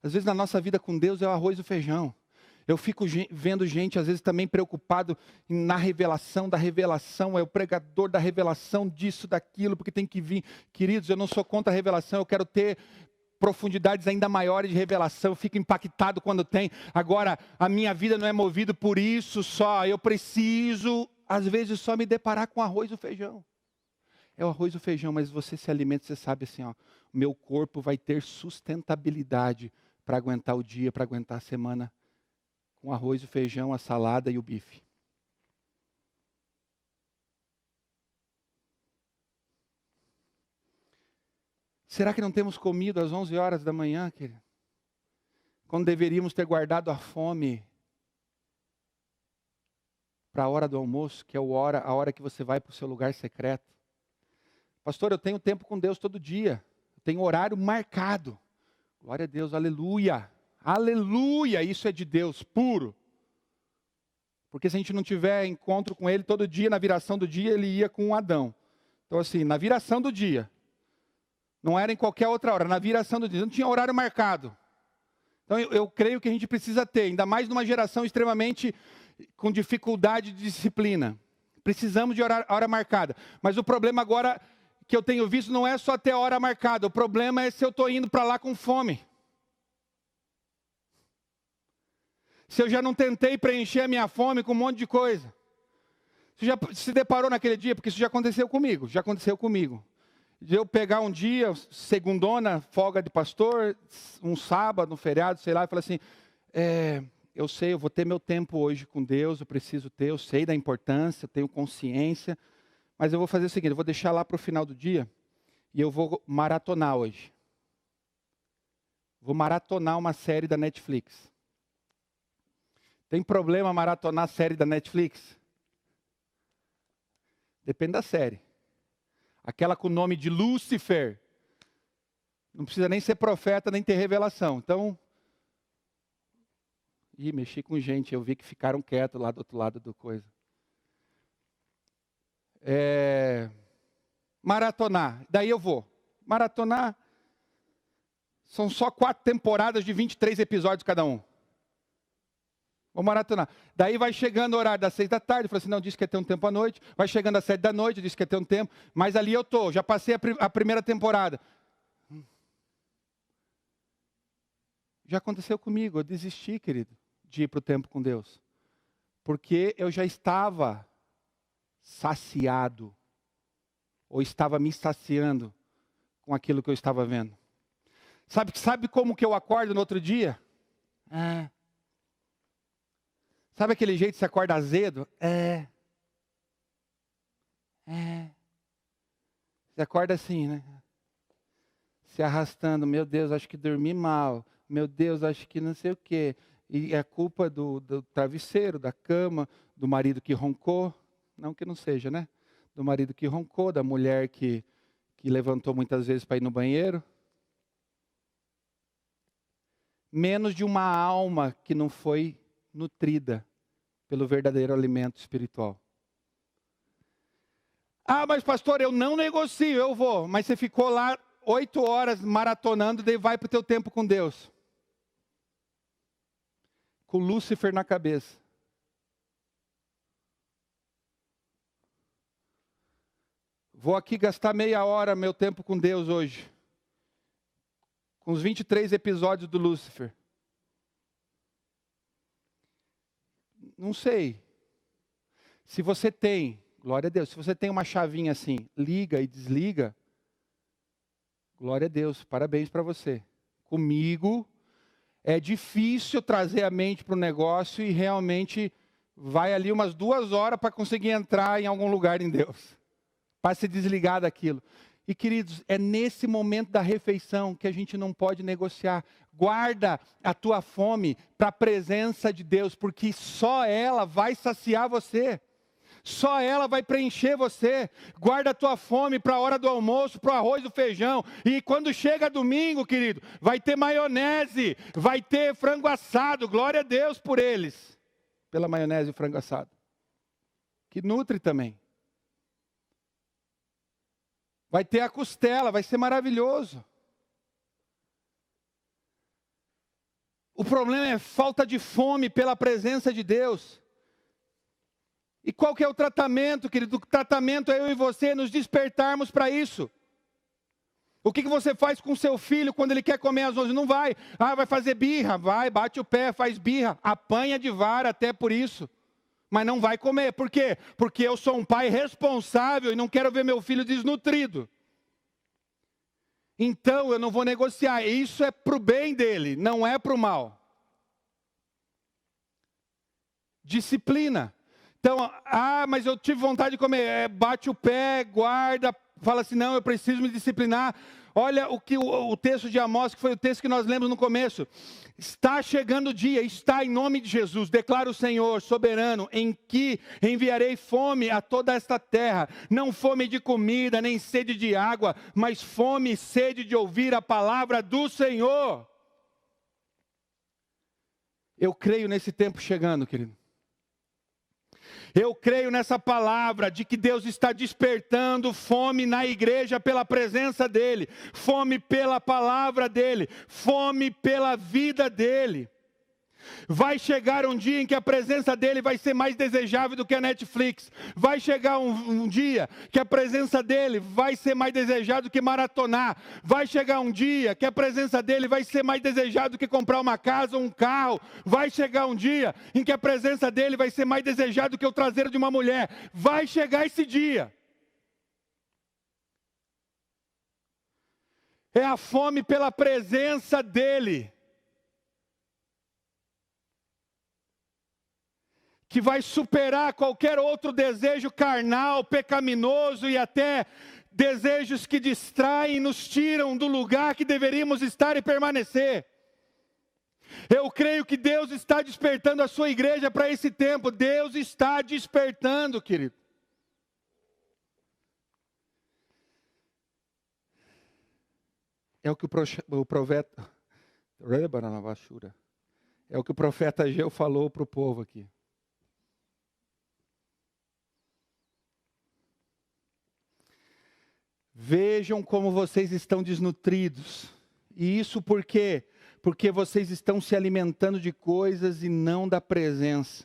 Speaker 1: Às vezes na nossa vida com Deus é o arroz e o feijão. Eu fico vendo gente, às vezes, também preocupado na revelação da revelação. É o pregador da revelação disso, daquilo, porque tem que vir. Queridos, eu não sou contra a revelação, eu quero ter profundidades ainda maiores de revelação. Eu fico impactado quando tem. Agora, a minha vida não é movida por isso só. Eu preciso, às vezes, só me deparar com arroz e feijão. É o arroz e o feijão, mas você se alimenta, você sabe assim, ó, meu corpo vai ter sustentabilidade para aguentar o dia, para aguentar a semana. Com arroz, o feijão, a salada e o bife. Será que não temos comido às 11 horas da manhã, querido? Quando deveríamos ter guardado a fome para a hora do almoço, que é a hora que você vai para o seu lugar secreto. Pastor, eu tenho tempo com Deus todo dia. Eu tenho horário marcado. Glória a Deus, aleluia. Aleluia, isso é de Deus, puro. Porque se a gente não tiver encontro com Ele todo dia, na viração do dia, Ele ia com Adão. Então assim, na viração do dia. Não era em qualquer outra hora, na viração do dia. Não tinha horário marcado. Então eu creio que a gente precisa ter, ainda mais numa geração extremamente com dificuldade de disciplina. Precisamos de hora marcada. Mas o problema agora que eu tenho visto não é só ter a hora marcada. O problema é se eu estou indo para lá com fome. Se eu já não tentei preencher a minha fome com um monte de coisa. Você já se deparou naquele dia? Porque isso já aconteceu comigo. Já aconteceu comigo. De eu pegar um dia, segundona, folga de pastor, um sábado, um feriado, sei lá, e falar assim, eu sei, eu vou ter meu tempo hoje com Deus, eu preciso ter, eu sei da importância, eu tenho consciência, Mas eu vou fazer o seguinte, eu vou deixar lá para o final do dia e eu vou maratonar hoje. Vou maratonar uma série da Netflix. Tem problema maratonar a série da Netflix? Depende da série. Aquela com o nome de Lúcifer. Não precisa nem ser profeta, nem ter revelação. Então, mexi com gente, eu vi que ficaram quietos lá do outro lado do coisa. Maratonar, daí eu vou. Maratonar, são só 4 temporadas de 23 episódios cada um. Vou maratonar. Daí vai chegando o horário das 6 da tarde, eu falei assim, não, disse que ia ter um tempo à noite. Vai chegando às 7 da noite, disse que ia ter um tempo. Mas ali eu estou, já passei a primeira temporada. Já aconteceu comigo, eu desisti, querido, de ir para o tempo com Deus. Porque eu já estava saciado, ou estava me saciando com aquilo que eu estava vendo. Sabe como que eu acordo no outro dia? Sabe aquele jeito que você acorda azedo? Você acorda assim, né? Se arrastando, meu Deus, acho que dormi mal. Meu Deus, acho que não sei o quê. E é culpa do travesseiro, da cama, do marido que roncou. Não que não seja, né? Do marido que roncou, da mulher que levantou muitas vezes para ir no banheiro. Menos de uma alma que não foi nutrida pelo verdadeiro alimento espiritual. Mas pastor, eu não negocio, eu vou. Mas você ficou lá 8 horas maratonando, daí vai para o teu tempo com Deus. Com Lúcifer na cabeça. Vou aqui gastar meia hora meu tempo com Deus hoje. Com os 23 episódios do Lúcifer. Não sei. Se você tem, glória a Deus, se você tem uma chavinha assim, liga e desliga, glória a Deus, parabéns para você. Comigo, é difícil trazer a mente para o negócio e realmente vai ali umas 2 horas para conseguir entrar em algum lugar em Deus. Para se desligar daquilo. E queridos, é nesse momento da refeição que a gente não pode negociar. Guarda a tua fome para a presença de Deus, porque só ela vai saciar você. Só ela vai preencher você. Guarda a tua fome para a hora do almoço, para o arroz e o feijão. E quando chega domingo, querido, vai ter maionese, vai ter frango assado. Glória a Deus por eles. Pela maionese e o frango assado. Que nutre também. Vai ter a costela, vai ser maravilhoso. O problema é falta de fome pela presença de Deus. E qual que é o tratamento, querido? O tratamento é eu e você nos despertarmos para isso. O que você faz com seu filho quando ele quer comer às 11? Não vai. Vai fazer birra. Vai, bate o pé, faz birra. Apanha de vara até por isso. Mas não vai comer. Por quê? Porque eu sou um pai responsável e não quero ver meu filho desnutrido. Então eu não vou negociar. Isso é para o bem dele, não é para o mal. Disciplina. Então, mas eu tive vontade de comer. Bate o pé, guarda, fala assim, não, eu preciso me disciplinar. Olha o texto de Amós, que foi o texto que nós lemos no começo. Está chegando o dia, está em nome de Jesus, declara o Senhor soberano, em que enviarei fome a toda esta terra. Não fome de comida, nem sede de água, mas fome e sede de ouvir a palavra do Senhor. Eu creio nesse tempo chegando, querido. Eu creio nessa palavra de que Deus está despertando fome na igreja pela presença dEle, fome pela palavra dEle, fome pela vida dEle. Vai chegar um dia em que a presença dEle vai ser mais desejável do que a Netflix. Vai chegar um dia que a presença dEle vai ser mais desejada do que maratonar. Vai chegar um dia que a presença dEle vai ser mais desejada do que comprar uma casa ou um carro. Vai chegar um dia em que a presença dEle vai ser mais desejada do que o traseiro de uma mulher. Vai chegar esse dia. É a fome pela presença dEle que vai superar qualquer outro desejo carnal, pecaminoso e até desejos que distraem e nos tiram do lugar que deveríamos estar e permanecer. Eu creio que Deus está despertando a sua igreja para esse tempo. Deus está despertando, querido. É o que o profeta... É o que o profeta Ageu falou para o povo aqui. Vejam como vocês estão desnutridos. E isso por quê? Porque vocês estão se alimentando de coisas e não da presença.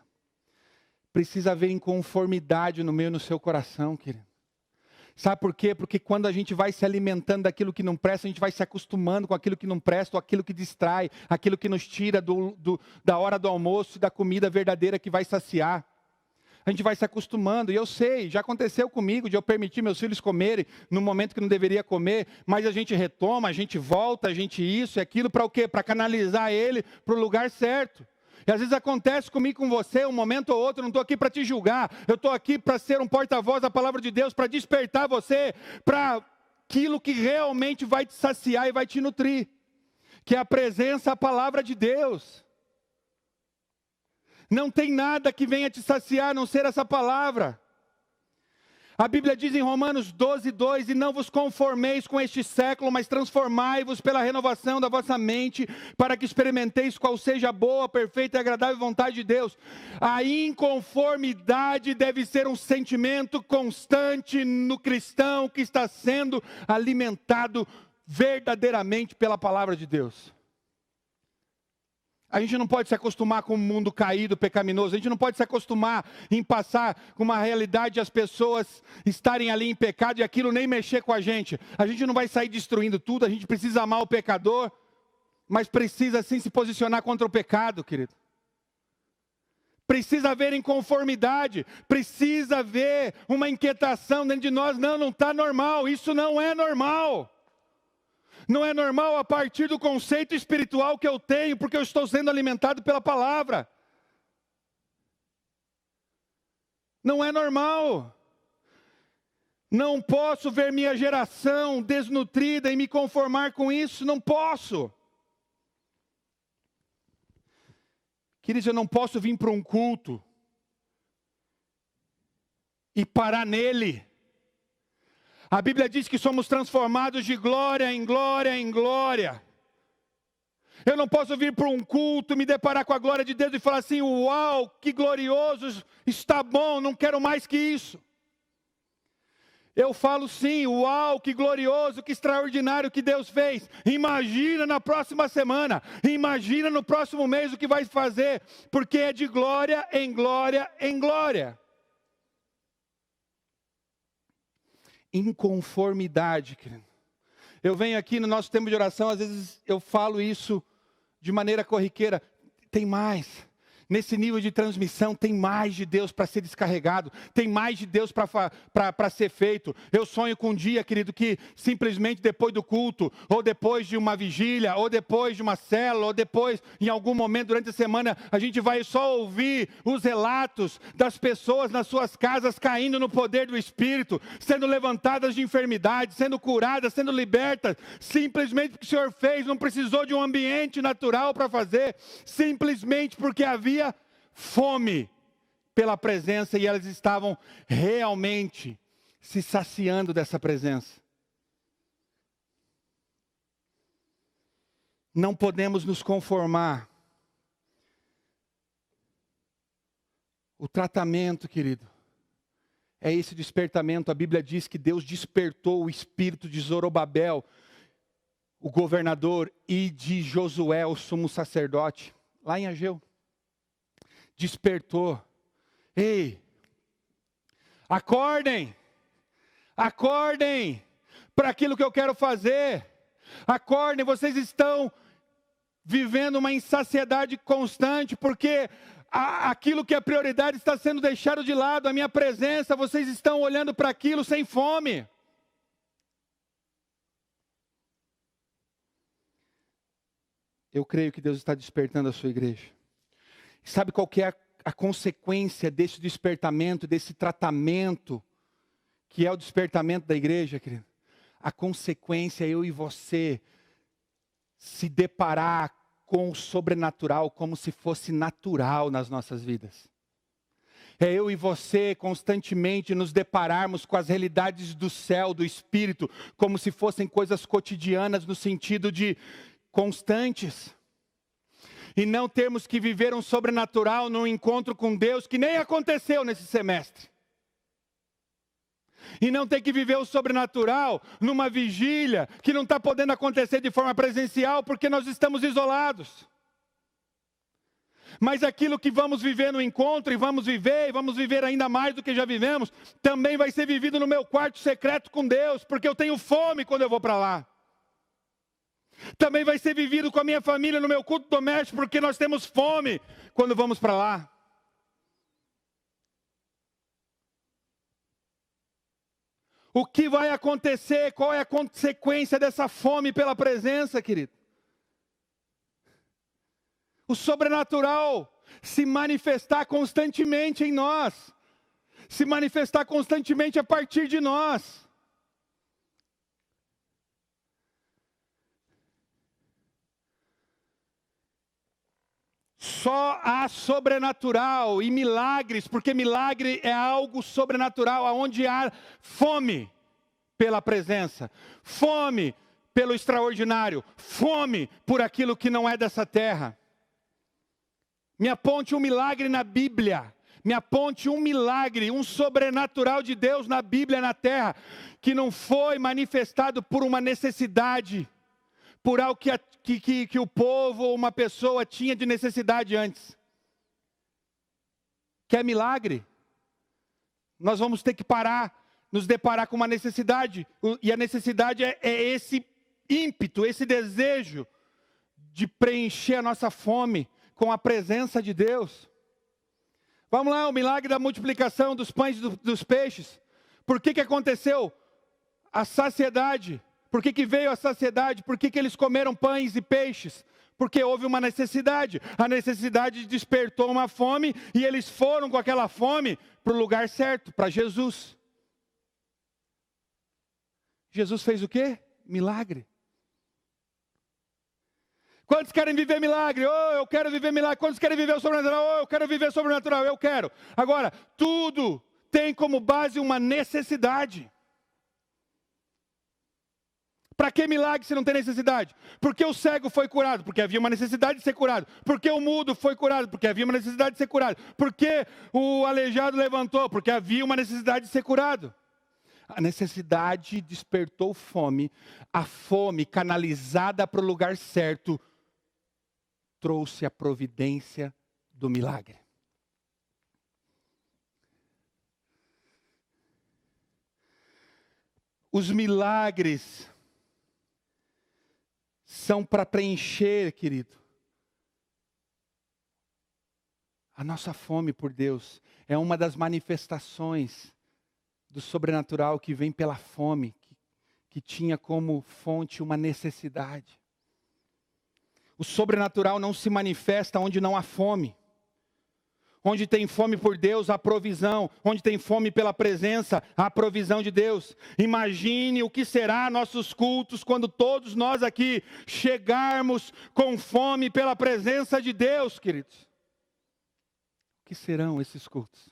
Speaker 1: Precisa haver inconformidade no meio do seu coração, querido. Sabe por quê? Porque quando a gente vai se alimentando daquilo que não presta, a gente vai se acostumando com aquilo que não presta, ou aquilo que distrai, aquilo que nos tira da hora do almoço e da comida verdadeira que vai saciar. A gente vai se acostumando, e eu sei, já aconteceu comigo, de eu permitir meus filhos comerem no momento que não deveria comer, mas a gente retoma, a gente volta, a gente isso e aquilo, para o quê? Para canalizar ele para o lugar certo. E às vezes acontece comigo, com você, um momento ou outro, eu não estou aqui para te julgar, eu estou aqui para ser um porta-voz da palavra de Deus, para despertar você para aquilo que realmente vai te saciar e vai te nutrir, que é a presença, a palavra de Deus. Não tem nada que venha te saciar a não ser essa palavra. A Bíblia diz em Romanos 12:2, e não vos conformeis com este século, mas transformai-vos pela renovação da vossa mente, para que experimenteis qual seja a boa, perfeita e agradável vontade de Deus. A inconformidade deve ser um sentimento constante no cristão que está sendo alimentado verdadeiramente pela palavra de Deus. A gente não pode se acostumar com o mundo caído, pecaminoso. A gente não pode se acostumar em passar com uma realidade de as pessoas estarem ali em pecado e aquilo nem mexer com a gente. A gente não vai sair destruindo tudo, a gente precisa amar o pecador, mas precisa sim se posicionar contra o pecado, querido. Precisa haver inconformidade, precisa haver uma inquietação dentro de nós. Não está normal, isso não é normal. Não é normal a partir do conceito espiritual que eu tenho, porque eu estou sendo alimentado pela palavra. Não é normal. Não posso ver minha geração desnutrida e me conformar com isso, não posso. Queridos, eu não posso vir para um culto e parar nele. A Bíblia diz que somos transformados de glória em glória em glória. Eu não posso vir para um culto, me deparar com a glória de Deus e falar assim, uau, que glorioso, está bom, não quero mais que isso. Eu falo sim, uau, que glorioso, que extraordinário que Deus fez. Imagina na próxima semana, imagina no próximo mês o que vai fazer, porque é de glória em glória em glória. Inconformidade, querido. Eu venho aqui no nosso tempo de oração, às vezes eu falo isso de maneira corriqueira. Tem mais. Nesse nível de transmissão, tem mais de Deus para ser descarregado, tem mais de Deus para ser feito. Eu sonho com um dia, querido, que simplesmente depois do culto, ou depois de uma vigília, ou depois de uma célula, ou depois, em algum momento durante a semana, a gente vai só ouvir os relatos das pessoas nas suas casas caindo no poder do Espírito, sendo levantadas de enfermidade, sendo curadas, sendo libertas, simplesmente porque o Senhor fez, não precisou de um ambiente natural para fazer, simplesmente porque havia fome pela presença e elas estavam realmente se saciando dessa presença. Não podemos nos conformar. O tratamento, querido, é esse despertamento. A Bíblia diz que Deus despertou o espírito de Zorobabel, o governador, e de Josué, o sumo sacerdote, lá em Ageu. Despertou. Ei, acordem para aquilo que eu quero fazer. Acordem, vocês estão vivendo uma insaciedade constante, porque aquilo que é prioridade está sendo deixado de lado, a minha presença, vocês estão olhando para aquilo sem fome. Eu creio que Deus está despertando a sua igreja. Sabe qual que é a consequência desse despertamento, desse tratamento, que é o despertamento da igreja, querido? A consequência é eu e você se deparar com o sobrenatural como se fosse natural nas nossas vidas. É eu e você constantemente nos depararmos com as realidades do céu, do Espírito, como se fossem coisas cotidianas no sentido de constantes. E não termos que viver um sobrenatural num encontro com Deus que nem aconteceu nesse semestre. E não ter que viver o sobrenatural numa vigília que não está podendo acontecer de forma presencial porque nós estamos isolados. Mas aquilo que vamos viver no encontro, e vamos viver ainda mais do que já vivemos, também vai ser vivido no meu quarto secreto com Deus, porque eu tenho fome quando eu vou para lá. Também vai ser vivido com a minha família no meu culto doméstico, porque nós temos fome quando vamos para lá. O que vai acontecer? Qual é a consequência dessa fome pela presença, querido? O sobrenatural se manifestar constantemente em nós. Se manifestar constantemente a partir de nós. Só há sobrenatural e milagres, porque milagre é algo sobrenatural, aonde há fome pela presença, fome pelo extraordinário, fome por aquilo que não é dessa terra. Me aponte um milagre na Bíblia, me aponte um milagre, um sobrenatural de Deus na Bíblia, na terra, que não foi manifestado por uma necessidade, por algo que o povo ou uma pessoa tinha de necessidade antes. Quer milagre? Nós vamos ter que nos deparar com uma necessidade, e a necessidade é esse ímpeto, esse desejo de preencher a nossa fome com a presença de Deus. Vamos lá, o milagre da multiplicação dos pães e dos peixes. Por que aconteceu? A saciedade. Por que veio a saciedade? Por que eles comeram pães e peixes? Porque houve uma necessidade. A necessidade despertou uma fome e eles foram com aquela fome para o lugar certo, para Jesus. Jesus fez o quê? Milagre. Quantos querem viver milagre? Oh, eu quero viver milagre. Quantos querem viver o sobrenatural? Oh, eu quero viver sobrenatural. Eu quero. Agora, tudo tem como base uma necessidade. Para que milagre se não tem necessidade? Porque o cego foi curado? Porque havia uma necessidade de ser curado. Porque o mudo foi curado? Porque havia uma necessidade de ser curado. Porque o aleijado levantou? Porque havia uma necessidade de ser curado. A necessidade despertou fome. A fome canalizada para o lugar certo trouxe a providência do milagre. Os milagres são para preencher, querido, a nossa fome por Deus. É uma das manifestações do sobrenatural que vem pela fome, que tinha como fonte uma necessidade. O sobrenatural não se manifesta onde não há fome. Onde tem fome por Deus, há provisão. Onde tem fome pela presença, há provisão de Deus. Imagine o que será nossos cultos quando todos nós aqui chegarmos com fome pela presença de Deus, queridos. O que serão esses cultos?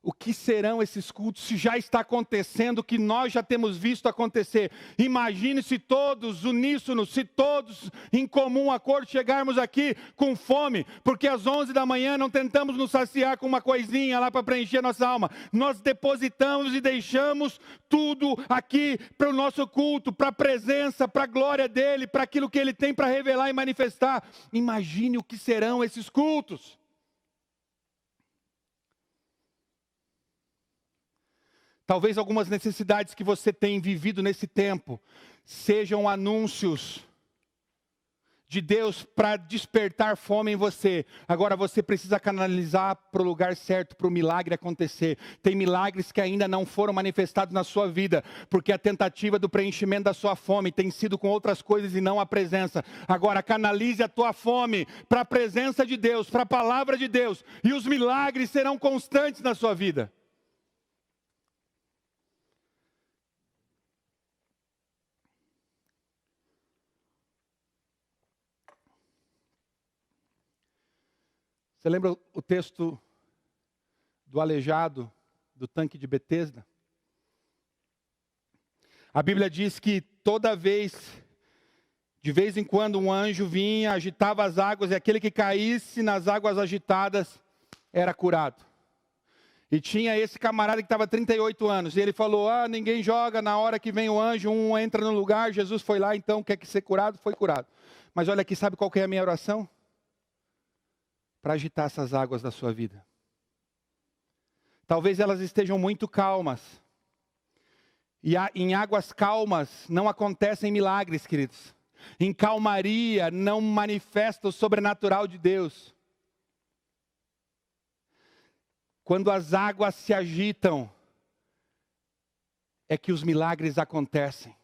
Speaker 1: O que serão esses cultos se já está acontecendo o que nós já temos visto acontecer? Imagine se todos uníssonos, se todos em comum acordo chegarmos aqui com fome, porque às 11 da manhã não tentamos nos saciar com uma coisinha lá para preencher nossa alma. Nós depositamos e deixamos tudo aqui para o nosso culto, para a presença, para a glória dEle, para aquilo que Ele tem para revelar e manifestar. Imagine o que serão esses cultos. Talvez algumas necessidades que você tem vivido nesse tempo sejam anúncios de Deus para despertar fome em você. Agora você precisa canalizar para o lugar certo, para o milagre acontecer. Tem milagres que ainda não foram manifestados na sua vida, porque a tentativa do preenchimento da sua fome tem sido com outras coisas e não a presença. Agora canalize a tua fome para a presença de Deus, para a palavra de Deus, e os milagres serão constantes na sua vida. Você lembra o texto do aleijado do tanque de Betesda? A Bíblia diz que toda vez, de vez em quando, um anjo vinha, agitava as águas, e aquele que caísse nas águas agitadas era curado. E tinha esse camarada que estava 38 anos, e ele falou, ninguém joga, na hora que vem o anjo, um entra no lugar, Jesus foi lá, então quer que ser curado? Foi curado. Mas olha aqui, sabe qual que é a minha oração? Para agitar essas águas da sua vida. Talvez elas estejam muito calmas. E em águas calmas não acontecem milagres, queridos. Em calmaria não manifesta o sobrenatural de Deus. Quando as águas se agitam, é que os milagres acontecem.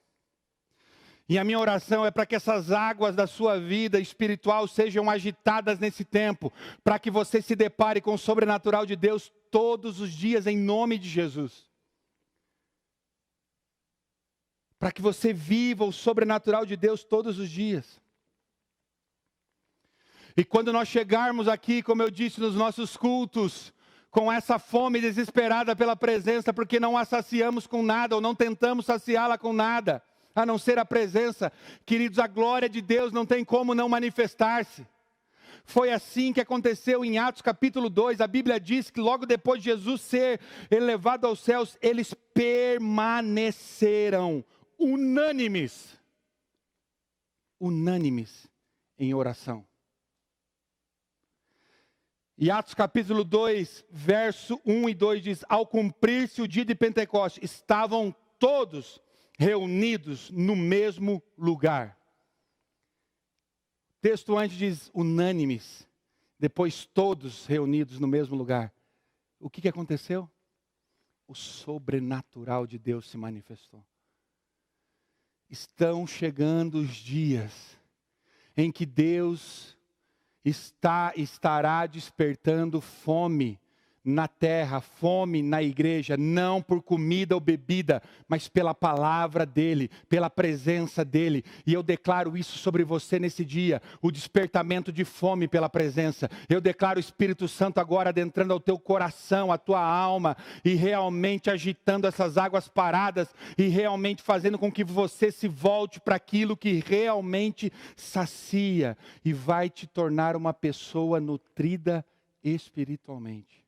Speaker 1: E a minha oração é para que essas águas da sua vida espiritual sejam agitadas nesse tempo, para que você se depare com o sobrenatural de Deus todos os dias, em nome de Jesus. Para que você viva o sobrenatural de Deus todos os dias. E quando nós chegarmos aqui, como eu disse nos nossos cultos, com essa fome desesperada pela presença, porque não a saciamos com nada, ou não tentamos saciá-la com nada, a não ser a presença, queridos, a glória de Deus não tem como não manifestar-se. Foi assim que aconteceu em Atos capítulo 2, a Bíblia diz que logo depois de Jesus ser elevado aos céus, eles permaneceram unânimes em oração. E Atos capítulo 2, verso 1 e 2 diz, ao cumprir-se o dia de Pentecostes, estavam todos reunidos no mesmo lugar. O texto antes diz unânimes, depois todos reunidos no mesmo lugar. O que aconteceu? O sobrenatural de Deus se manifestou. Estão chegando os dias em que Deus estará despertando fome na terra, fome na igreja, não por comida ou bebida, mas pela palavra dEle, pela presença dEle. E eu declaro isso sobre você nesse dia, o despertamento de fome pela presença. Eu declaro o Espírito Santo agora adentrando ao teu coração, à tua alma, e realmente agitando essas águas paradas, e realmente fazendo com que você se volte para aquilo que realmente sacia, e vai te tornar uma pessoa nutrida espiritualmente.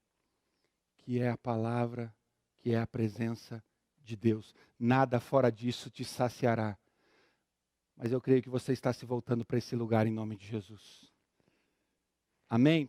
Speaker 1: Que é a palavra, que é a presença de Deus. Nada fora disso te saciará. Mas eu creio que você está se voltando para esse lugar em nome de Jesus. Amém?